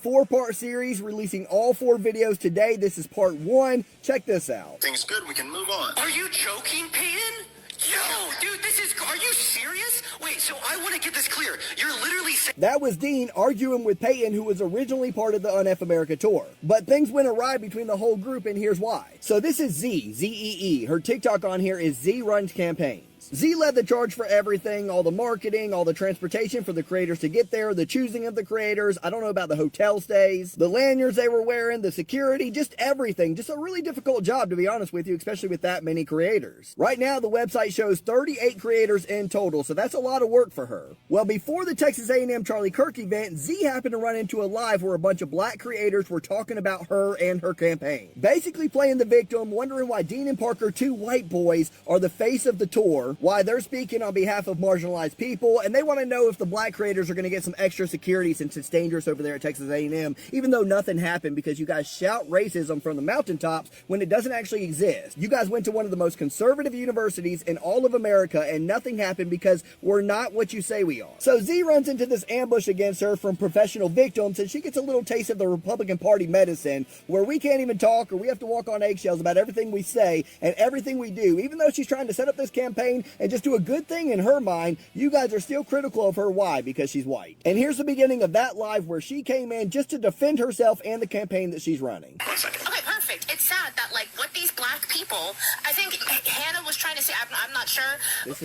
4-part series releasing all 4 videos today. This is part 1. Check this out. Things good, we can move on. Are you joking, Peyton? Yo, dude, are you serious? Wait, so I want to get this clear. You're literally saying... That was Dean arguing with Peyton, who was originally part of the UNF America tour. But things went awry between the whole group, and here's why. So this is Z, Z-E-E. Her TikTok on here is Z Runs Campaigns. Z led the charge for everything, all the marketing, all the transportation for the creators to get there, the choosing of the creators, I don't know about the hotel stays, the lanyards they were wearing, the security, just everything. Just a really difficult job, to be honest with you, especially with that many creators. Right now, the website shows 38 creators in total, so that's a lot of work for her. Well, before the Texas A&M Charlie Kirk event, Z happened to run into a live where a bunch of black creators were talking about her and her campaign. Basically playing the victim, wondering why Dean and Parker, 2 white boys, are the face of the tour, why they're speaking on behalf of marginalized people, and they want to know if the black creators are going to get some extra security since it's dangerous over there at Texas A&M, even though nothing happened because you guys shout racism from the mountaintops when it doesn't actually exist. You guys went to one of the most conservative universities in all of America, and nothing happened because we're not what you say we are. So Z runs into this ambush against her from professional victims, and she gets a little taste of the Republican Party medicine, where we can't even talk or we have to walk on eggshells about everything we say and everything we do. Even though she's trying to set up this campaign and just do a good thing in her mind, you guys are still critical of her. Why? Because she's white. And here's the beginning of that live where she came in just to defend herself and the campaign that she's running. Okay, perfect. It's sad that, like, what these black people, I think Hannah was trying to say, I'm not sure,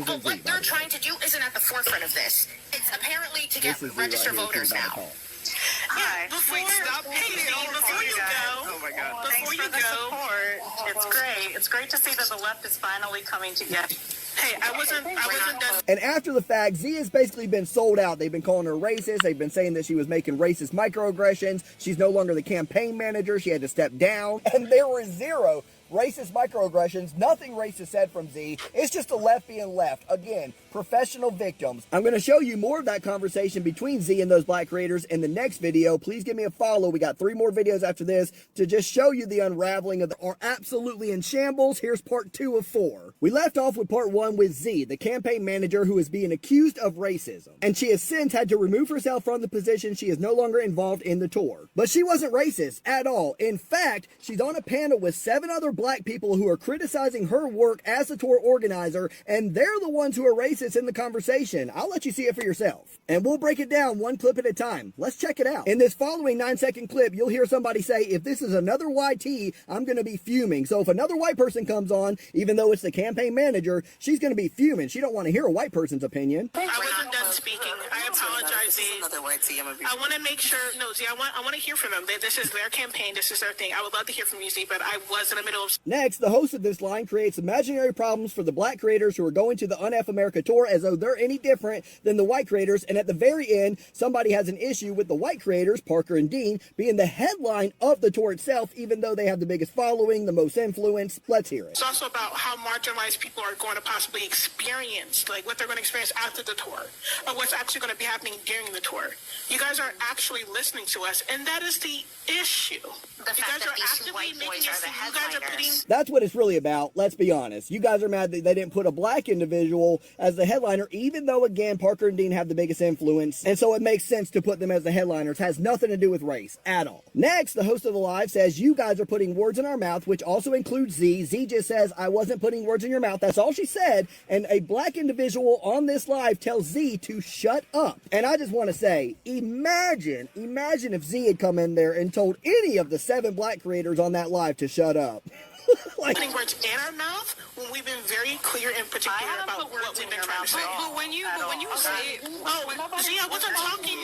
but what they're trying to do isn't at the forefront of this. It's apparently to get registered voters now. Hi. Before you go, oh my God. Before Thanks you for the go, support. It's great. It's great to see that the left is finally coming together. hey, I wasn't done. And after the fact, Z has basically been sold out. They've been calling her racist. They've been saying that she was making racist microaggressions. She's no longer the campaign manager. She had to step down. And there were 0 racist microaggressions. Nothing racist said from Z. It's just the left being left. Again, professional victims. I'm going to show you more of that conversation between Z and those black creators in the next video. Please give me a follow. We got 3 more videos after this to just show you the unraveling of the are absolutely in shambles. Here's part 2 of 4. We left off with part 1 with Z, the campaign manager who is being accused of racism. And she has since had to remove herself from the position. She is no longer involved in the tour. But she wasn't racist at all. In fact, she's on a panel with 7 other black people who are criticizing her work as a tour organizer, and they're the ones who are racist in the conversation. I'll let you see it for yourself. And we'll break it down 1 clip at a time. Let's check it out. In this following 9-second clip, you'll hear somebody say, if this is another YT, I'm going to be fuming. So if another white person comes on, even though it's the campaign manager, she's going to be fuming. She don't want to hear a white person's opinion. I wasn't done speaking. I apologize, Z. I want to make sure, no, Z, I want to hear from them. This is their campaign. This is their thing. I would love to hear from you, Z, but I was in the middle of... Next, the host of this line creates imaginary problems for the black creators who are going to the UNF America tour as though they're any different than the white creators, and at the very end, somebody has an issue with the white creators, Parker and Dean, being the headline of the tour itself, even though they have the biggest following, the most influence. Let's hear it. It's also about how marginalized people are going to possibly experience, like what they're going to experience after the tour, or what's actually going to be happening during the tour. You guys are actually listening to us, and that is the issue. The fact that these 2 white boys are the headliners. That's what it's really about. Let's be honest. You guys are mad that they didn't put a black individual as the headliner, even though, again, Parker and Dean have the biggest influence. And so it makes sense to put them as the headliners. Has nothing to do with race at all. Next, the host of the live says, you guys are putting words in our mouth, which also includes Z. Z just says, I wasn't putting words in your mouth. That's all she said. And a black individual on this live tells Z to shut up. And I just want to say, imagine if Z had come in there and told any of the 7 black creators on that live to shut up. Like, putting words in our mouth when we've been very clear and particular about what we've been trying to say. But when you say, see, I wasn't talking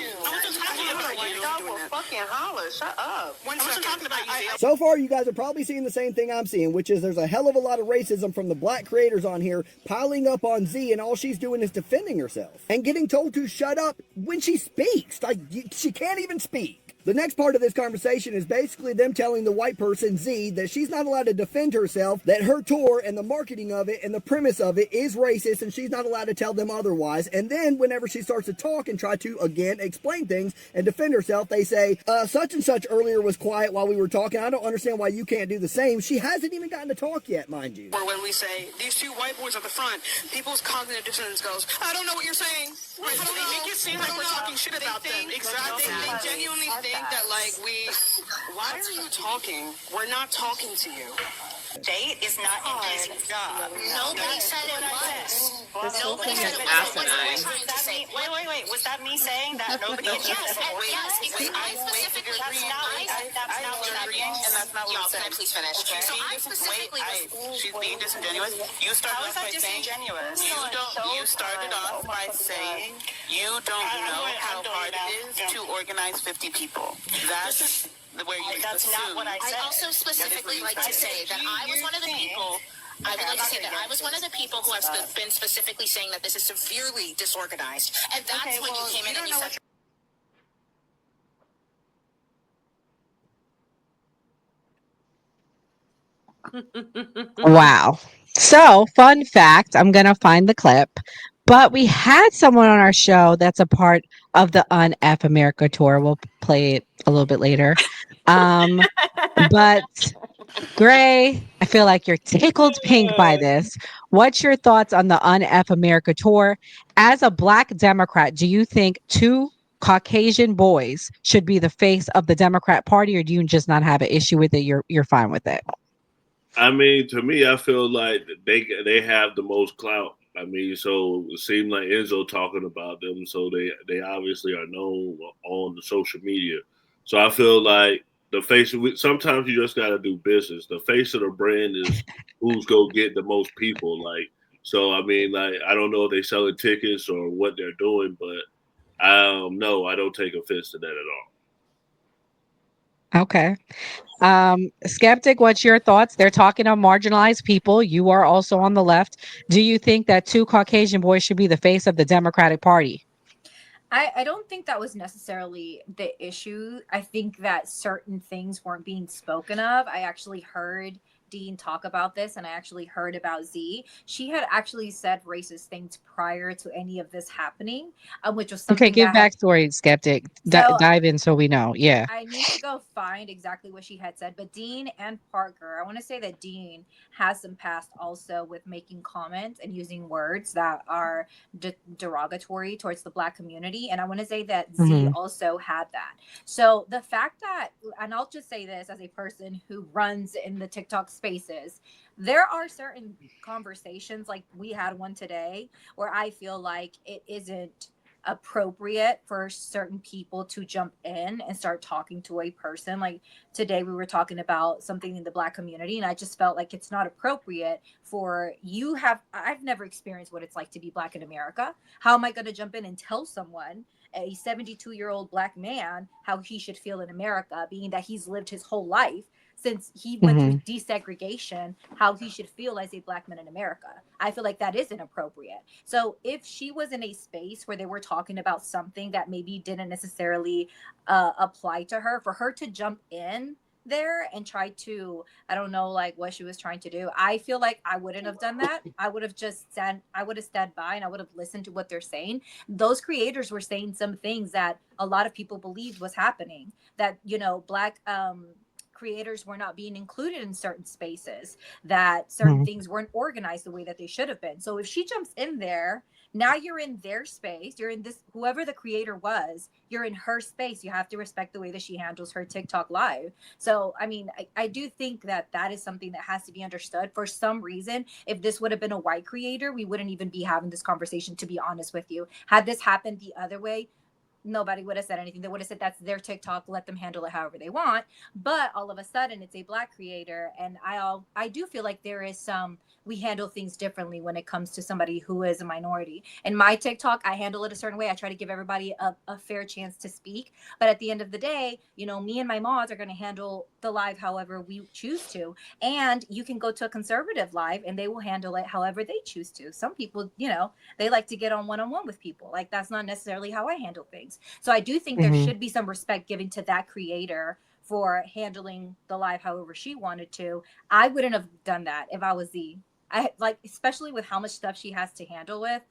about you. Y'all will fucking holler. Shut up. I wasn't talking about you, Z. So far, you guys are probably seeing the same thing I'm seeing, which is there's a hell of a lot of racism from the black creators on here piling up on Z, and all she's doing is defending herself and getting told to shut up when she speaks. Like, she can't even speak. The next part of this conversation is basically them telling the white person, Z, that she's not allowed to defend herself, that her tour and the marketing of it and the premise of it is racist, and she's not allowed to tell them otherwise. And then whenever she starts to talk and try to, again, explain things and defend herself, they say, such and such earlier was quiet while we were talking. I don't understand why you can't do the same. She hasn't even gotten to talk yet, mind you. Or when we say, these 2 white boys at the front, people's cognitive dissonance goes, I don't know what you're saying. Right, so they make it seem like we're talking shit about them. Exactly. They genuinely think think that like why are you talking? We're not talking to you. Date is not in this job. Nobody said it was. This whole Nobody thing said is it was. What I asinine. was trying to say. Wait. Was that me saying that nobody is Yes, because I specifically, that's not what I'm agreeing, and that's not what y'all, I'm can I saying. please finish? So I specifically She's being disingenuous. You started off by saying you started off by saying you don't know how hard it is to organize 50 people. That's where you That's not what I said. I also specifically like to say that I was one of the people. I would like to say that I was one of the people who have been specifically saying that this is severely disorganized, and that's when you came in and you said. Wow. So, fun fact, I'm going to find the clip, but we had someone on our show that's a part of the UNF America tour. We'll play it a little bit later. But Gray, I feel like you're tickled pink by this. What's your thoughts on the UNF America tour? As a Black Democrat, do you think two Caucasian boys should be the face of the Democrat Party, or do you just not have an issue with it? You're fine with it. I mean, to me, I feel like they have the most clout. I mean, so it seemed like Enzo talking about them, so they obviously are known on the social media. So I feel like the face. Sometimes you just got to do business. The face of the brand is who's go get the most people. Like, so I mean, like I don't know if they selling tickets or what they're doing, but no, I don't take offense to that at all. Okay. Skeptic, what's your thoughts? They're talking on marginalized people. You are also on the left. Do you think that two Caucasian boys should be the face of the Democratic Party? I don't think that was necessarily the issue. I think that certain things weren't being spoken of. I actually heard Dean talk about this, and I actually heard about Z. She had actually said racist things prior to any of this happening, which was something. Okay, give backstory, Skeptic. Dive in so we know. Yeah. I need to go find exactly what she had said, but Dean and Parker, I want to say that Dean has some past also with making comments and using words that are derogatory towards the Black community, and I want to say that Z also had that. So the fact that, and I'll just say this as a person who runs in the TikTok spaces, there are certain conversations, like we had one today, where I feel like it isn't appropriate for certain people to jump in and start talking to a person. Like today we were talking about something in the Black community, and I just felt like it's not appropriate for I've never experienced what it's like to be Black in America. How am I going to jump in and tell someone, a 72-year-old Black man, how he should feel in America, being that he's lived his whole life since he went through desegregation, how he should feel as a Black man in America? I feel like that is inappropriate. So if she was in a space where they were talking about something that maybe didn't necessarily apply to her, for her to jump in there and try to, I don't know, like what she was trying to do, I feel like I wouldn't have done that. I would have stood by and I would have listened to what they're saying. Those creators were saying some things that a lot of people believed was happening, that, you know, Black creators were not being included in certain spaces, that certain things weren't organized the way that they should have been. So if she jumps in there, now you're in their space, you're in this, whoever the creator was, you're in her space. You have to respect the way that she handles her TikTok live. So, I mean, I do think that that is something that has to be understood. For some reason, if this would have been a white creator, we wouldn't even be having this conversation, to be honest with you. Had this happened the other way, nobody would have said anything. They would have said that's their TikTok, let them handle it however they want. But all of a sudden it's a Black creator, and I do feel like there is some, we handle things differently when it comes to somebody who is a minority. In my TikTok, I handle it a certain way. I try to give everybody a fair chance to speak. But at the end of the day, you know, me and my mods are going to handle the live however we choose to. And you can go to a conservative live and they will handle it however they choose to. Some people, you know, they like to get on one-on-one with people. Like, that's not necessarily how I handle things. So I do think there should be some respect given to that creator for handling the live however she wanted to. I wouldn't have done that if I was especially with how much stuff she has to handle with.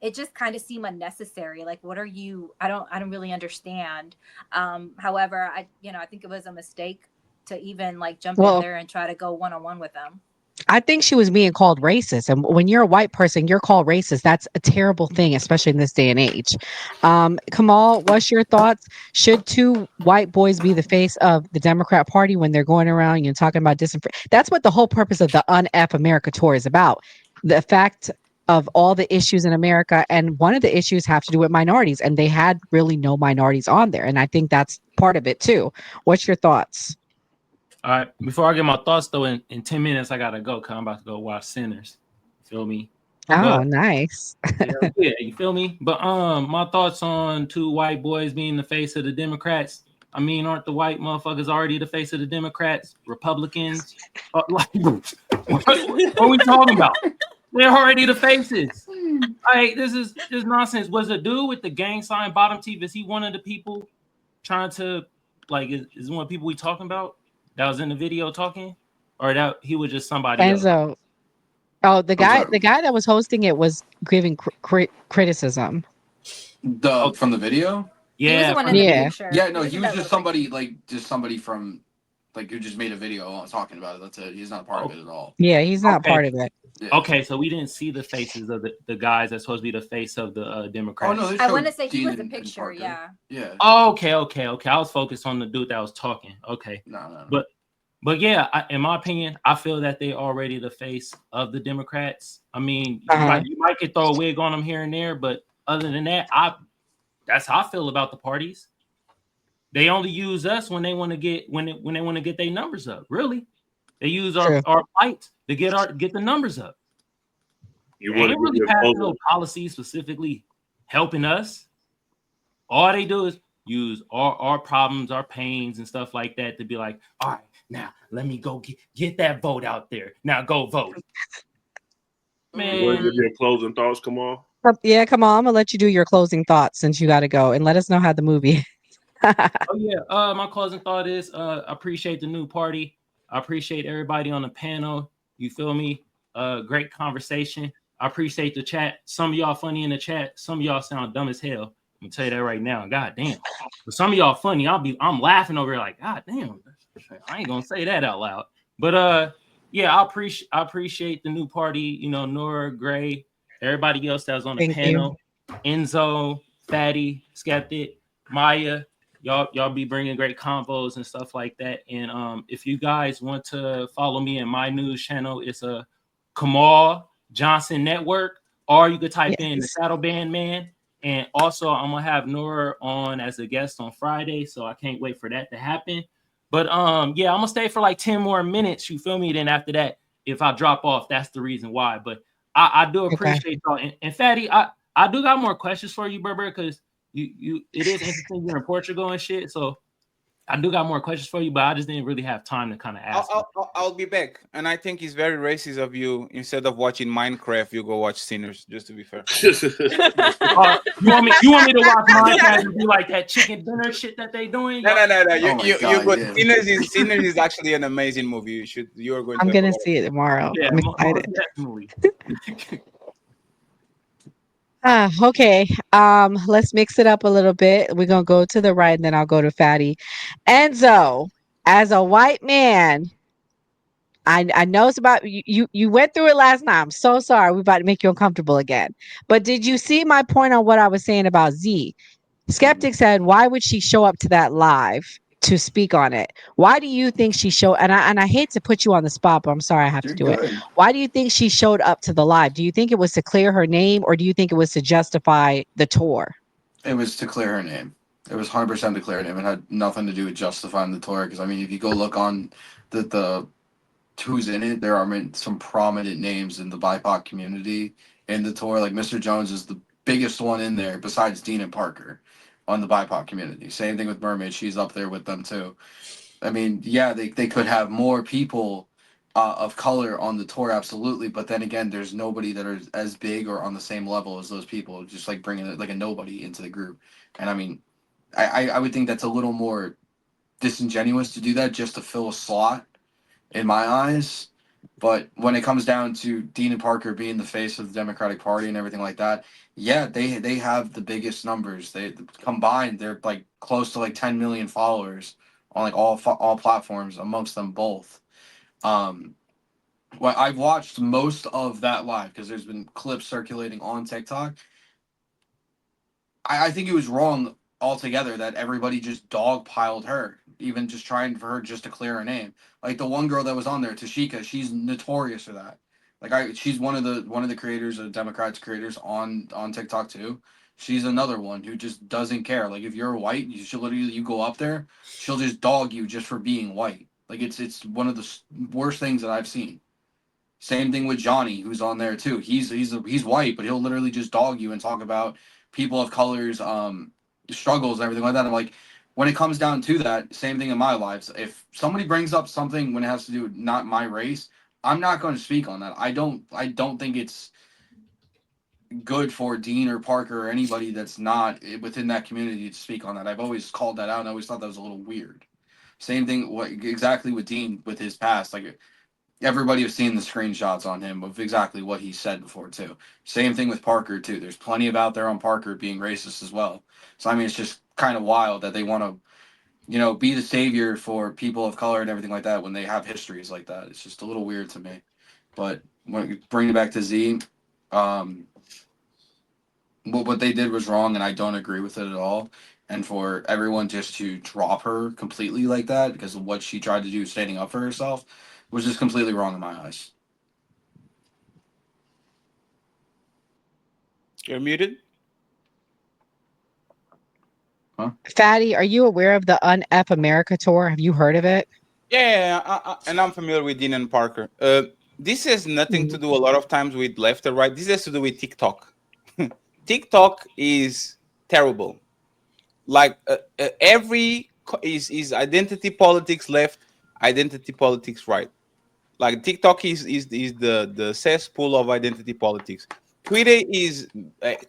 It just kind of seemed unnecessary. Like, what are you? I don't really understand. However, I think it was a mistake to even like jump in there and try to go one-on-one with them. I think she was being called racist. And when you're a white person, you're called racist. That's a terrible thing, especially in this day and age. Kamal, what's your thoughts? Should two white boys be the face of the Democrat Party when they're going around and talking about disinformation? That's what the whole purpose of the UnF America tour is about. The fact of all the issues in America. And one of the issues have to do with minorities. And they had really no minorities on there. And I think that's part of it too. What's your thoughts? All right. Before I get my thoughts though, in 10 minutes I gotta go because I'm about to go watch Sinners. Feel me? Oh, But nice. yeah, you feel me? But my thoughts on two white boys being the face of the Democrats. I mean, aren't the white motherfuckers already the face of the Democrats? Republicans? Like, what are we talking about? They're already the faces. Like, this is nonsense. Was a dude with the gang sign bottom teeth? Is he one of the people trying to like? Is one of the people we talking about that was in the video talking, or that he was just somebody else? Enzo. Oh, the guy that was hosting it was giving criticism. From the video. He was Yeah, the one from in the Yeah. picture. Yeah, no, he in was that just somebody from like who just made a video talking about it. That's it. He's not a part of it at all. Yeah, he's not Okay. part of it. Yeah. Okay, so we didn't see the faces of the guys that's supposed to be the face of the Democrats. Oh no, they I showed want to say he Dean was the and picture. Parker. Yeah. Yeah. Okay. I was focused on the dude that was talking. Okay, No. but yeah, in my opinion, I feel that they already the face of the Democrats. I mean, you might could throw a wig on them here and there, but other than that, that's how I feel about the parties. They only use us when they want to get when they want to get their numbers up. Really, they use our fight to get the numbers up. You They want ain't to really give pass your no policy specifically helping us. All they do is use our problems, our pains, and stuff like that to be like, all right, now let me go get that vote out there. Now go vote. You want to Man, give your closing thoughts, Kamal? Yeah, come on. I'm gonna let you do your closing thoughts since you got to go, and let us know how the movie. oh yeah. My closing thought is I appreciate the new party. I appreciate everybody on the panel. You feel me? Great conversation. I appreciate the chat. Some of y'all funny in the chat. Some of y'all sound dumb as hell. I'm gonna tell you that right now. God damn. But some of y'all funny. I'm laughing over here like, God damn. I ain't gonna say that out loud. But yeah, I appreciate the new party. You know, Nora, Gray, everybody else that was on the panel. Enzo, Fatty, Skeptic, Maya. Y'all be bringing great combos and stuff like that. And if you guys want to follow me in my news channel, it's a Kamal Johnson Network, or you could type in the Shadow Band Man. And also, I'm gonna have Nora on as a guest on Friday, so I can't wait for that to happen. But yeah, I'm gonna stay for like 10 more minutes. You feel me? Then after that, if I drop off, that's the reason why. But I do appreciate y'all. And Fatty, I do got more questions for you, Berber, because you it is interesting you're in Portugal and shit. So I do got more questions for you, but I just didn't really have time to kind of ask. I'll be back, and I think it's very racist of you. Instead of watching Minecraft, you go watch Sinners. Just to be fair. You want me to watch Minecraft and be like that chicken dinner shit that they doing? No. You go. yeah. Sinners is actually an amazing movie. You are going. I'm gonna see it tomorrow. Yeah, I'm excited. definitely. Okay. Let's mix it up a little bit. We're gonna go to the right, and then I'll go to Fatty. Enzo, as a white man, I know it's about you. You went through it last night. I'm so sorry. We're about to make you uncomfortable again. But did you see my point on what I was saying about Z? Skeptic said, why would she show up to that live to speak on it? Why do you think she showed? And I hate to put you on the spot, but I'm sorry I have to do it. Why do you think she showed up to the live? Do you think it was to clear her name, or do you think it was to justify the tour? It was to clear her name. It was 100% to clear her name. It had nothing to do with justifying the tour. Because I mean, if you go look on the who's in it, there are some prominent names in the BIPOC community in the tour. Like Mr. Jones is the biggest one in there, besides Dean and Parker, on the BIPOC community. Same thing with Mermaid. She's up there with them too. I mean, yeah, they could have more people of color on the tour, absolutely. But then again, there's nobody that are as big or on the same level as those people. Just like bringing like a nobody into the group. And I mean, I would think that's a little more disingenuous to do that just to fill a slot, in my eyes. But when it comes down to Dean and Parker being the face of the Democratic Party and everything like that, yeah, they have the biggest numbers. They combined, they're like close to like 10 million followers on like all platforms amongst them both. Well, I've watched most of that live because there's been clips circulating on TikTok. I think it was wrong altogether that everybody just dogpiled her, even just trying for her just to clear her name. Like the one girl that was on there, Tashika, she's notorious for that. She's one of the creators of Democrats creators on TikTok too. She's another one who just doesn't care. Like if you're white, she'll literally you go up there, she'll just dog you just for being white. Like it's one of the worst things that I've seen. Same thing with Johnny, who's on there too. He's white, but he'll literally just dog you and talk about people of colors struggles and everything like that. I'm like, when it comes down to that, same thing in my lives. If somebody brings up something when it has to do with not my race, I'm not going to speak on that. I don't think it's good for Dean or Parker or anybody that's not within that community to speak on that. I've always called that out and I always thought that was a little weird. Same thing exactly with Dean with his past. Like everybody has seen the screenshots on him of exactly what he said before too. Same thing with Parker too. There's plenty of out there on Parker being racist as well. So I mean, it's just kind of wild that they want to, be the savior for people of color and everything like that when they have histories like that. It's just a little weird to me. But when bring it back to Z, um, what they did was wrong, and I don't agree with it at all. And for everyone just to drop her completely like that because of what she tried to do standing up for herself was just completely wrong in my eyes. You're muted. Fatty, are you aware of the UNF America tour? Have you heard of it? Yeah, and I'm familiar with Dean and Parker. This has nothing to do a lot of times with left or right. This has to do with TikTok. TikTok is terrible. Like every is identity politics left, identity politics right. Like TikTok is the cesspool of identity politics. Twitter is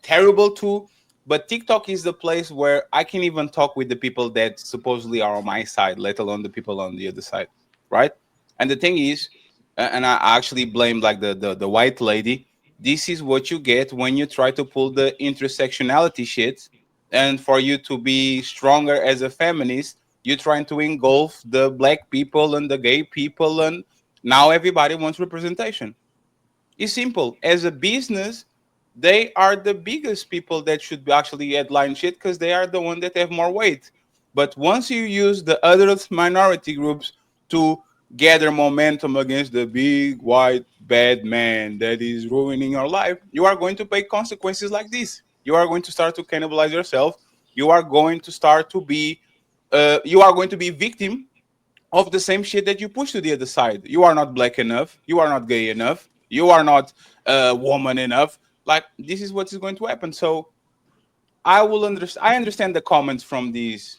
terrible too, but TikTok is the place where I can even talk with the people that supposedly are on my side, let alone the people on the other side, right? And the thing is, and I actually blame like the white lady. This is what you get when you try to pull the intersectionality shit, and for you to be stronger as a feminist, you're trying to engulf the black people and the gay people, and now everybody wants representation. It's simple. As a business, they are the biggest people that should be actually headline shit because they are the one that have more weight. But once you use the other minority groups to gather momentum against the big white bad man that is ruining your life, you are going to pay consequences like this. You are going to start to cannibalize yourself. You are going to start to be you are going to be victim of the same shit that you push to the other side. You are not black enough. You are not gay enough. You are not woman enough. Like this is what is going to happen. So I will understand. I understand the comments from these.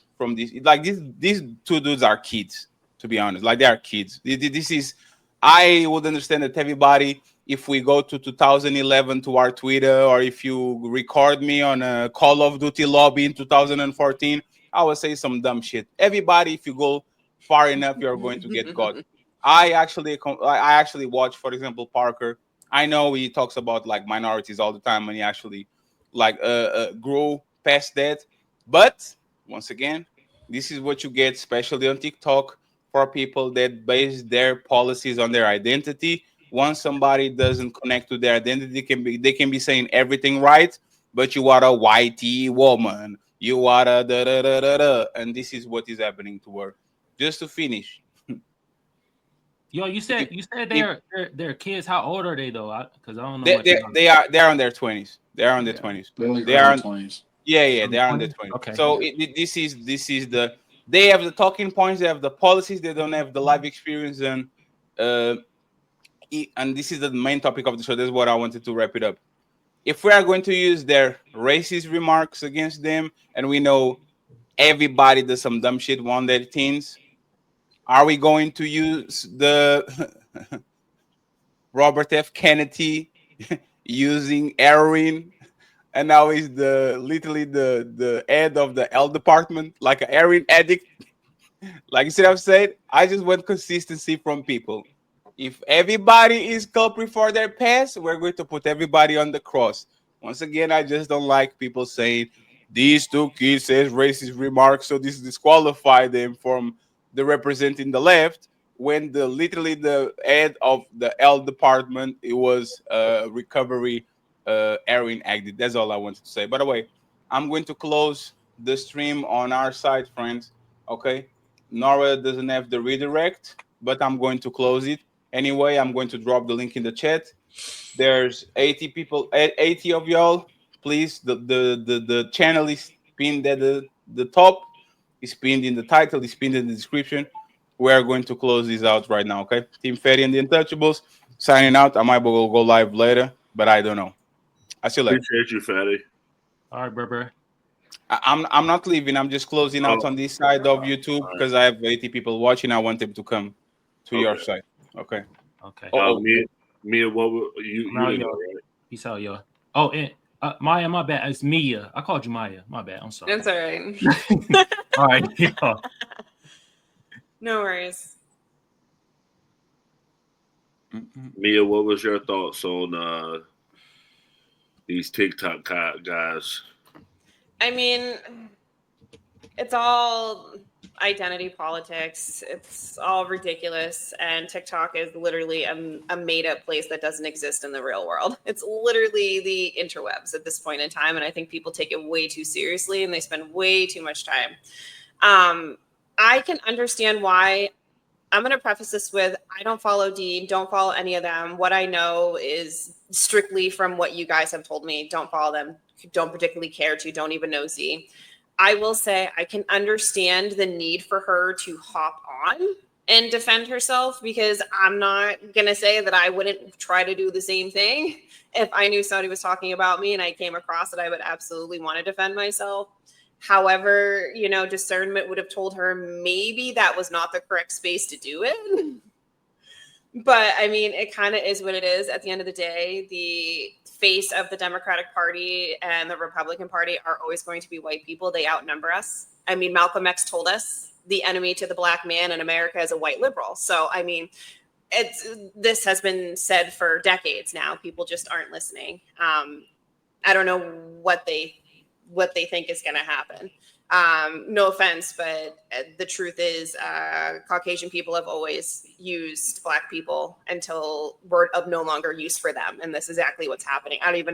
Like these two dudes are kids. To be honest, like they are kids. This is. I would understand that everybody. If we go to 2011 to our Twitter, or if you record me on a Call of Duty lobby in 2014, I will say some dumb shit. Everybody, if you go far enough, you're going to get got. I actually watch, for example, Parker. I know he talks about like minorities all the time, and he actually like grow past that. But once again, this is what you get, especially on TikTok, for people that base their policies on their identity. Once somebody doesn't connect to their identity, they can be saying everything right, but you are a whitey woman. You are a da da da da da, and this is what is happening to her. Just to finish, Yo, you said they're kids. How old are they though? Because I don't know. They're on their 20s. They're on their 20s. They are on 20s. Yeah, they are on their 20s. Okay. So this is the they have the talking points. They have the policies. They don't have the life experience, and this is the main topic of the show. This is what I wanted to wrap it up. If we are going to use their racist remarks against them, and we know everybody does some dumb shit on their teens, are we going to use the Robert F. Kennedy using heroin, and now he's literally the head of the health department, like a heroin addict? Like you said, I've said, I just want consistency from people. If everybody is culprit for their past, we're going to put everybody on the cross. Once again, I just don't like people saying these two kids says racist remarks, so this disqualify them from the representing the left. when literally the head of the health department, it was recovery airing acted. That's all I wanted to say. By the way, I'm going to close the stream on our side, friends. Okay, Nora doesn't have the redirect, but I'm going to close it anyway. I'm going to drop the link in the chat. There's 80 people, 80 of y'all. Please, the channel is pinned at the top. It's pinned in the title. It's pinned in the description. We are going to close this out right now. Okay, Team Fatty and the Untouchables signing out. I might go live later, but I don't know. I see you later. Appreciate you, Fatty. All right, bro. I'm not leaving. I'm just closing out on this side of YouTube because I have 80 people watching. I want them to come to your side. Okay. Okay. Mia, what were you? Right? Peace out, y'all. Oh, and Maya, my bad. It's Mia. I called you Maya. My bad. I'm sorry. That's all right. All right. Yeah. No worries. Mia, what was your thoughts on these TikTok guys? I mean, it's all identity politics. It's all ridiculous. And TikTok is literally a made-up place that doesn't exist in the real world. It's literally the interwebs at this point in time. And I think people take it way too seriously and they spend way too much time. I can understand why. I'm going to preface this with, I don't follow Dean, don't follow any of them. What I know is strictly from what you guys have told me. Don't follow them. Don't particularly care to. Don't even know Z. I will say I can understand the need for her to hop on and defend herself, because I'm not going to say that I wouldn't try to do the same thing. If I knew somebody was talking about me and I came across it, I would absolutely want to defend myself. However, discernment would have told her maybe that was not the correct space to do it. But I mean, it kind of is what it is. At the end of the day, the face of the Democratic Party and the Republican Party are always going to be white people. They outnumber us. I mean, Malcolm X told us the enemy to the black man in America is a white liberal. So, I mean, this has been said for decades now. People just aren't listening. I don't know what they think is going to happen. No offense, but the truth is Caucasian people have always used black people until we're of no longer use for them. And this is exactly what's happening. I don't even know